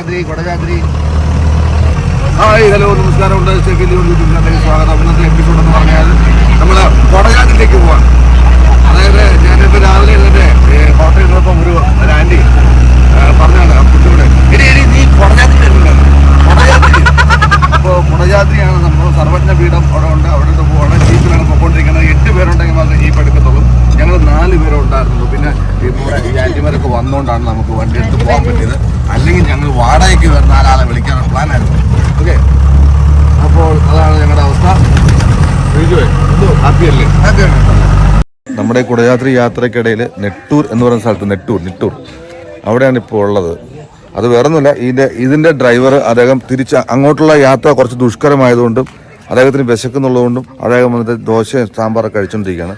കൊടജാദ്രി. Hi, hello, നമസ്കാരം. സ്വാഗതം. ഇന്നത്തെ എപ്പിസോഡ് എന്ന് പറഞ്ഞാൽ നമ്മൾ കൊടജാദ്രിയിലേക്ക് പോവാണ്. അതായത് ഞാനിപ്പോൾ രാവിലെ ഇതിൻ്റെ ഹോട്ടലിൽ നിന്നപ്പം ഒരു ആൻറ്റി പറഞ്ഞാണ് കുട്ടിയുടെ നീ കൊടജാദ്രി കൊടജാദ്രി. അപ്പോൾ കൊടജാദ്രിയാണ് നമ്മൾ സർവജ്ഞ പീഠം അവിടെ ഉണ്ട്. അവിടെ പോവാണ്. ജീപ്പിലാണ് പോയിക്കൊണ്ടിരിക്കുന്നത്. 8 പേരുണ്ടെങ്കിൽ മാത്രമേ ജീപ്പ് എടുക്കത്തുള്ളൂ. ഞങ്ങൾ 4 പേരെ ഉണ്ടായിരുന്നുള്ളൂ. പിന്നെ ഇവിടെ ഈ ആൻറ്റിമാരൊക്കെ വന്നുകൊണ്ടാണ് നമുക്ക് വണ്ടി എടുത്ത് പോകാൻ പറ്റിയത്. അല്ലെങ്കിൽ ഞങ്ങൾ വാടകയ്ക്ക് വരുന്ന 4 ആളെ വിളിക്കാനുള്ള പ്ലാനായിരുന്നു. ഓക്കെ, അപ്പോൾ അതാണ് ഞങ്ങളുടെ അവസ്ഥ. ഹാപ്പിയല്ലേ? ഹാപ്പിയാണ്. നമ്മുടെ കുടജാദ്രി യാത്രയ്ക്കിടയിൽ നെട്ടൂർ എന്ന് പറയുന്ന സ്ഥലത്ത് നെട്ടൂർ അവിടെയാണ് ഇപ്പോൾ ഉള്ളത്. അത് വേറൊന്നുമില്ല, ഇതിൻ്റെ ഡ്രൈവർ അദ്ദേഹം അങ്ങോട്ടുള്ള യാത്ര കുറച്ച് ദുഷ്കരമായതുകൊണ്ടും അദ്ദേഹത്തിന് വിശക്കുന്നുള്ളതുകൊണ്ടും അദ്ദേഹം വന്നിട്ട് ദോശയും സാമ്പാറൊക്കെ കഴിച്ചുകൊണ്ടിരിക്കുകയാണ്.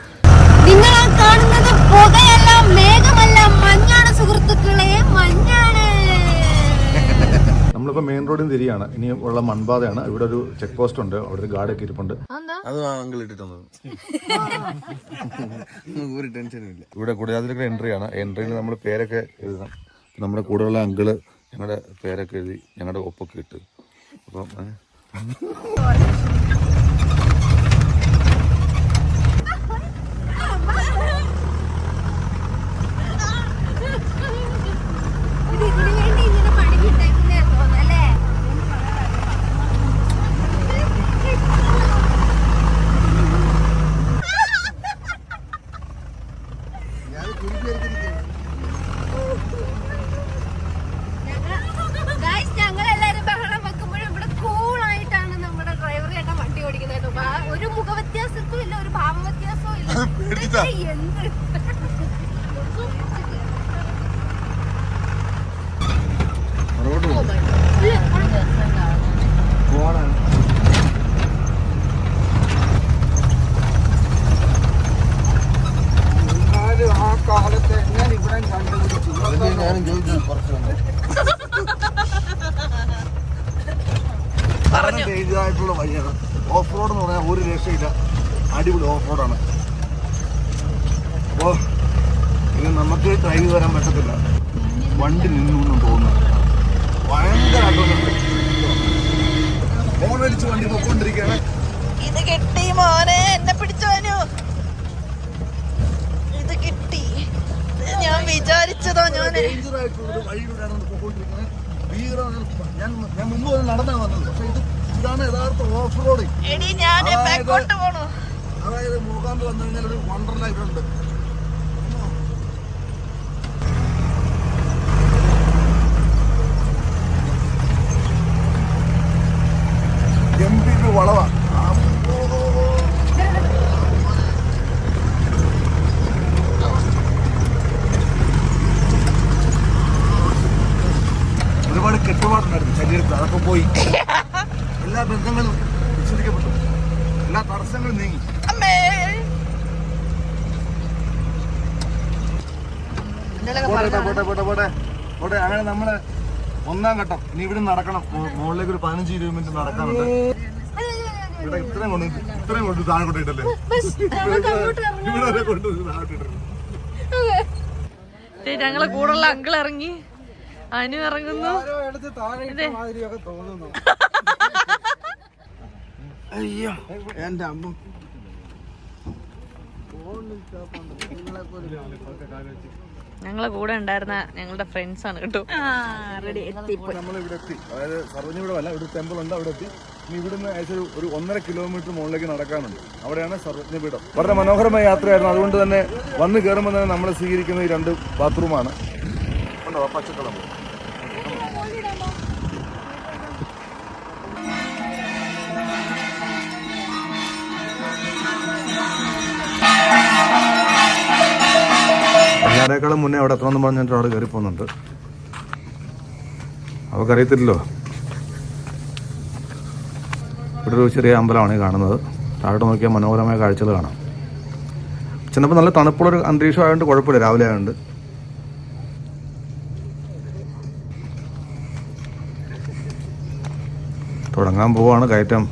നമ്മളിപ്പോൾ മെയിൻ റോഡിൽ നിന്ന് തിരിയാണ്. ഇനി ഉള്ള മൺപാതയാണ്. ഇവിടെ ഒരു ചെക്ക് പോസ്റ്റ് ഉണ്ട്. അവിടെ ഒരു ഗാർഡൊക്കെ ഇരിപ്പുണ്ട്. അത് അങ്കിൾ ഇട്ടിട്ടൊന്നും ഒരു ടെൻഷനും ഇല്ല. ഇവിടെ കുടജാദ്രിയുടെ എൻട്രിയാണ്. എൻട്രിയിൽ നമ്മൾ പേരൊക്കെ എഴുതണം. നമ്മുടെ കൂടെയുള്ള അങ്കിള് ഞങ്ങളുടെ പേരൊക്കെ എഴുതി ഞങ്ങളുടെ ഒപ്പൊക്കെ ഇട്ട്. അപ്പം ഒരു മുഖവ്യത്യാസത്തും ഇല്ല, ഒരു ഭാവവ്യത്യാസവും ഇല്ല. ആ കാലത്ത് ഞാൻ ഇവിടെ കണ്ടുപിടിച്ചു. ഞാനും ചോദിച്ചു കുറച്ച് ഡേഞ്ചറായിട്ടുള്ള വഴിയാണ്. ഓഫ് റോഡ് എന്ന് പറഞ്ഞാൽ ഒരു രക്ഷയില്ല. അടിപൊളി ഓഫ് റോഡാണ്. അപ്പോൾ ഇത് നമുക്ക് ഡ്രൈവ് വരാൻ പറ്റത്തില്ല. വണ്ടി നിന്നു തോന്നുന്നു. ഭയങ്കരമായിട്ടുണ്ട്. ഫോൺ വലിച്ച് വണ്ടി പൊക്കോണ്ടിരിക്കുകയാണ്. ഇത് കിട്ടി മോനെ, എന്നെ പിടിച്ചോനു. ഇത് കിട്ടി. ഞാൻ വിചാരിച്ചതോ ഡേഞ്ചറായിട്ടുള്ള വഴിയിലൂടെയാണ് പൊക്കോണ്ടിരിക്കുന്നത്. ഞാൻ മുമ്പ് നടന്നാണ് വന്നത്. പക്ഷെ ഇതാണ് യഥാർത്ഥ ഓഫ് റോഡ്. അതായത് മൂകാമ്പ് വന്നു കഴിഞ്ഞാൽ ഒരു വണ്ടർലാ ഇവിടെ ഉണ്ട്. ഗംഭീര വളവാ. ഒരുപാട് കെട്ടുപാടുണ്ടായിരുന്നു ശരീരത്തിൽ. അതൊക്കെ പോയി. എല്ലാ ബന്ധങ്ങളും വിച്ഛേദിക്കപ്പെട്ടു. എല്ലാ തടസ്സങ്ങളും നീങ്ങി. പോട്ടെ. അങ്ങനെ നമ്മള് 1-ാം ഘട്ടം. ഇനി ഇവിടെ നടക്കണം. മുകളിലേക്ക് ഒരു 15-20 മിനിറ്റ് നടക്കാനുണ്ട്. ഇവിടെ ഇത്രയും കൊണ്ട് താഴെ കൊണ്ടിട്ടല്ലേ. ഇവിടെ കൊണ്ട് ഞങ്ങളെ കൂടുള്ള അങ്കിൾ ഇറങ്ങി, അനു ഇറങ്ങുന്നു. അയ്യോ എന്റെ അമ്മ. ഞങ്ങളെ കൂടെ ഉണ്ടായിരുന്ന ഞങ്ങളുടെ ഫ്രണ്ട്സ് ആണ് കേട്ടോ. നമ്മളിവിടെ എത്തി. അതായത് സർവജ്ഞ ഇവിടെ അല്ല, ഇവിടെ ടെമ്പിൾ ഉണ്ട്. അവിടെ എത്തി. ഇനി ഇവിടുന്ന് ഏകദേശം ഒരു 1.5 കിലോമീറ്റർ മുകളിലേക്ക് നടക്കാനുണ്ട്. അവിടെയാണ് സർവജ്ഞ പീഠം. വളരെ മനോഹരമായ യാത്രയായിരുന്നു. അതുകൊണ്ട് തന്നെ വന്ന് കയറുമ്പോൾ തന്നെ നമ്മളെ സ്വീകരിക്കുന്ന ഈ 2 ബാത്റൂമാണ്. ഉണ്ടോ പച്ചക്കളം. എല്ലാവരേക്കാളും മുന്നേ അവിടെ എത്തണമെന്ന് പറഞ്ഞിട്ട് അവിടെ കയറി പോകുന്നുണ്ട്. അവർക്കറിയത്തില്ലല്ലോ. ഇവിടെ ഒരു ചെറിയ അമ്പലമാണ് കാണുന്നത്. താഴോട്ട് നോക്കിയാൽ മനോഹരമായ കാഴ്ചകൾ കാണാം. ചെന്നപ്പോൾ നല്ല തണുപ്പുള്ളൊരു അന്തരീക്ഷമായതുകൊണ്ട് കുഴപ്പമില്ല. രാവിലെ ആയതുകൊണ്ട് തുടങ്ങാൻ പോവാണ് കയറ്റം.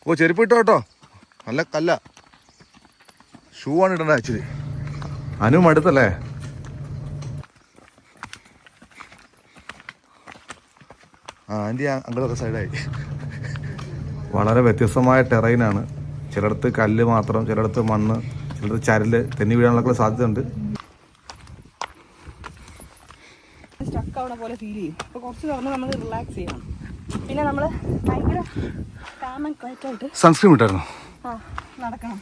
ഓ ചെരുപ്പ് ഇട്ടോ കേട്ടോ, നല്ല കല്ല. ഷൂ ആണ് ഇടേണ്ടത് ആക്ച്വലി. അനു മടുത്തല്ലേ? ആൻറ്റി അങ്ങോട്ടൊക്കെ സൈഡായി. വളരെ വ്യത്യസ്തമായ ടെറൈനാണ്. ചിലയിടത്ത് കല്ല് മാത്രം, ചിലയിടത്ത് മണ്ണ്, ചിലയിടത്ത് ചരല് തെന്നി വീഴാനുള്ള സാധ്യതയുണ്ട്. സ്റ്റക്ക് ആവണ പോലെ ഫീൽ ചെയ്യും. അപ്പോൾ കുറച്ച് തുറന്ന് നമ്മൾ റിലാക്സ് ചെയ്യണം. പിന്നെ നമ്മൾ ഭയങ്കര കാം ആൻഡ് ക്വയറ്റ് ആയിട്ട് സൺസ്ക്രീൻ ഇട്ടായിരുന്നു. നടക്കണം.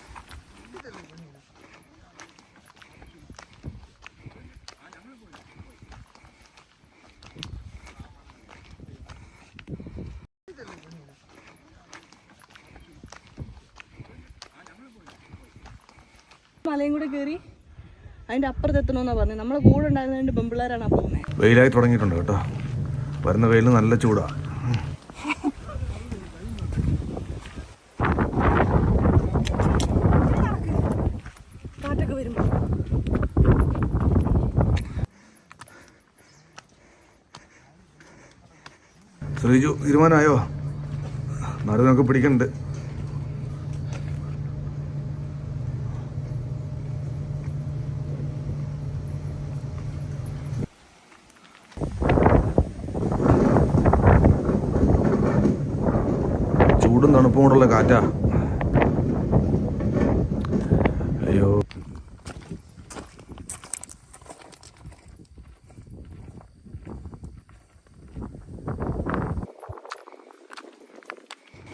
മലയും കൂടെ കയറി അതിൻ്റെ അപ്പുറത്ത് എത്തണമെന്നാണ് പറഞ്ഞത്. നമ്മളെ കൂടെ ഉണ്ടായിരുന്നതിൻ്റെ പെമ്പിള്ളേരാണ് പോകുന്നത്. വെയിലായി തുടങ്ങിയിട്ടുണ്ട് കേട്ടോ. വരുന്ന വെയിലിന് നല്ല ചൂടാ. കാറ്റൊക്കെ വരുമ്പോൾ ശ്രീജു തീരുമാനമായോ? നടുവിനൊക്കെ പിടിക്കുന്നുണ്ട്. ചൂടും തണുപ്പും കൊണ്ടുള്ള കാറ്റാ. അയ്യോ,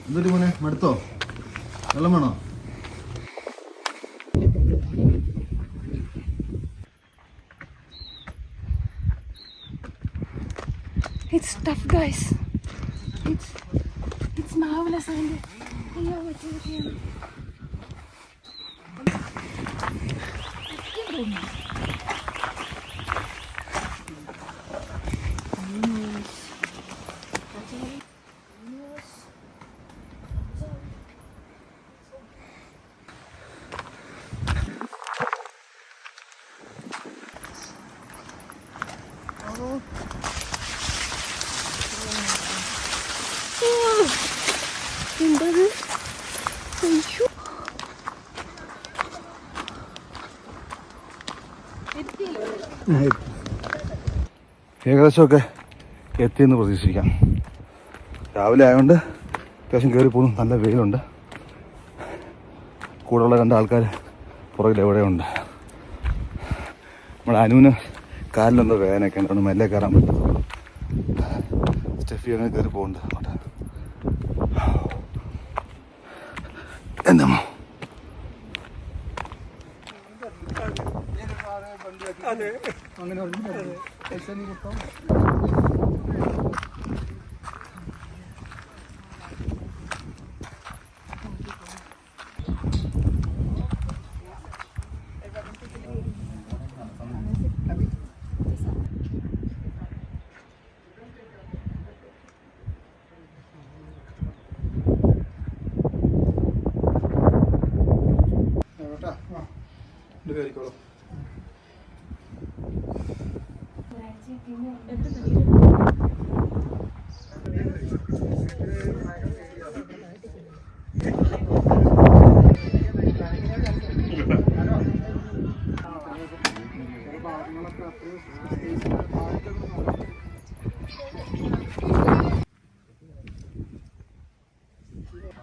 എന്തൊരു മോനെ മടുത്തോ? വെള്ളം വേണോ? It's tough, guys. It's marvelous. അയ്യോ പറ്റിയാണ്. എന്തത്? അയ്യോ ഏകദേശമൊക്കെ എത്തിയെന്ന് പ്രതീക്ഷിക്കാം. രാവിലെ ആയതുകൊണ്ട് അത്യാവശ്യം കയറി പോകുന്നു. നല്ല വെയിലുണ്ട്. കൂടെയുള്ള 2 ആൾക്കാർ പുറകിൽ എവിടെയുണ്ട്. നമ്മുടെ അനുവിന് കാലിലെന്തോ വേദനയൊക്കെ ഉണ്ട്. മെല്ലെ കയറാൻ പറ്റും. സ്റ്റെഫി അങ്ങനെ കയറി പോകുന്നുണ്ട്. എന്താ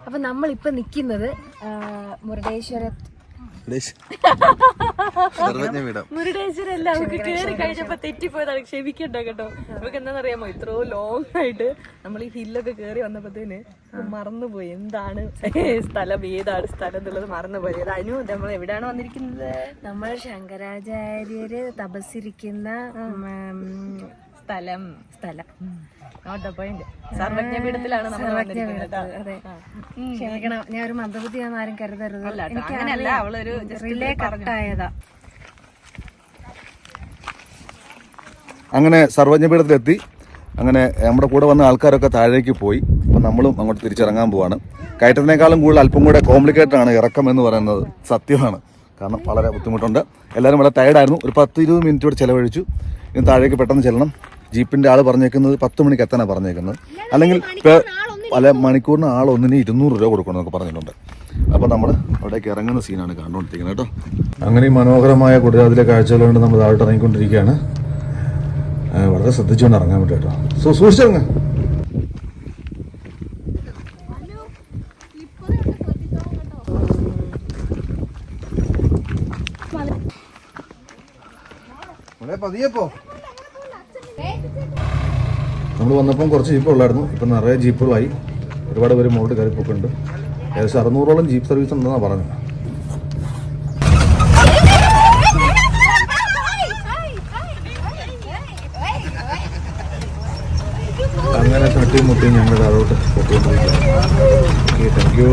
അപ്പൊ നമ്മളിപ്പോ നിക്കുന്നത് മുരുടേശ്വരം മുരുടേശ്വരല്ല, നമുക്ക് കേറി കഴിഞ്ഞപ്പോ തെറ്റിപ്പോയതാണ്. ക്ഷമിക്കണ്ട കേട്ടോ. നമുക്ക് എന്താണെന്നറിയാമോ, ഇത്രയോ ലോങ് ആയിട്ട് നമ്മൾ ഈ ഹില്ലൊക്കെ കേറി വന്നപ്പോഴത്തേന് മറന്നുപോയി എന്താണ് സ്ഥലം, ഏതാണ് സ്ഥലം എന്നുള്ളത് മറന്നുപോയി. അതിനു നമ്മൾ എവിടെയാണ് വന്നിരിക്കുന്നത്? നമ്മൾ ശങ്കരാചാര്യര് തപസ്സിരിക്കുന്ന സ്ഥലം സർവജ്ഞപീഠത്തിലാണ് നമ്മൾ വന്നിരിക്കുന്നത്. അതെ, ക്ഷമിക്കണം, ഞാൻ ഒരു മന്ദബുദ്ധിയാണെന്ന് ആരും കരുതരുത്. അങ്ങനെയല്ല, അവളൊരു റിലേ കട്ടായതാ. അങ്ങനെ സർവജ്ഞപീഠത്തിലെത്തി. അങ്ങനെ നമ്മുടെ കൂടെ വന്ന ആൾക്കാരൊക്കെ താഴേക്ക് പോയി. അപ്പം നമ്മളും അങ്ങോട്ട് തിരിച്ചിറങ്ങാൻ പോവാണ്. കയറ്റത്തിനേക്കാളും കൂടുതൽ അല്പം കൂടെ കോംപ്ലിക്കേറ്റഡ് ആണ് ഇറക്കം എന്ന് പറയുന്നത്. സത്യമാണ്. കാരണം വളരെ ബുദ്ധിമുട്ടുണ്ട്. എല്ലാവരും വളരെ ടയർഡായിരുന്നു. ഒരു 10-20 മിനിറ്റ് കൂടെ ചിലവഴിച്ചു. ഇനി താഴേക്ക് പെട്ടെന്ന് ചെല്ലണം. ജീപ്പിൻ്റെ ആൾ പറഞ്ഞേക്കുന്നത് 10 മണിക്ക് എത്താനാണ് പറഞ്ഞേക്കുന്നത്. അല്ലെങ്കിൽ പല മണിക്കൂറിന് ആൾ ഒന്നിന് 200 രൂപ കൊടുക്കണം എന്നൊക്കെ പറഞ്ഞിട്ടുണ്ട്. അപ്പോൾ നമ്മൾ അവിടേക്ക് ഇറങ്ങുന്ന സീനാണ് കണ്ടുകൊണ്ടിരിക്കുന്നത് കേട്ടോ. അങ്ങനെ ഈ മനോഹരമായ കുടജാദ്രിയിലെ കാഴ്ചകൾ കൊണ്ട് നമ്മൾ താഴോട്ട് ഇറങ്ങിക്കൊണ്ടിരിക്കുകയാണ്. വളരെ ശ്രദ്ധിച്ചുകൊണ്ട് ഇറങ്ങാൻ പറ്റും കേട്ടോ. സൂക്ഷിച്ചിറങ്ങ. പതിയപ്പോ നമ്മൾ വന്നപ്പം കുറച്ച് ജീപ്പുള്ളായിരുന്നു. ഇപ്പം നിറയെ ജീപ്പുകളായി. ഒരുപാട് പേര് മുകളിൽ കയറിപ്പോക്കുണ്ട്. ഏകദേശം 600ഓളം ജീപ്പ് സർവീസ് ഉണ്ടെന്നാണ് പറഞ്ഞത്. അങ്ങനെ തട്ടിയും മുട്ടിയും ഞങ്ങൾ താഴോട്ട് പൊട്ടിക്കൊണ്ടിരിക്കുകയാണ്. Okay, thank you.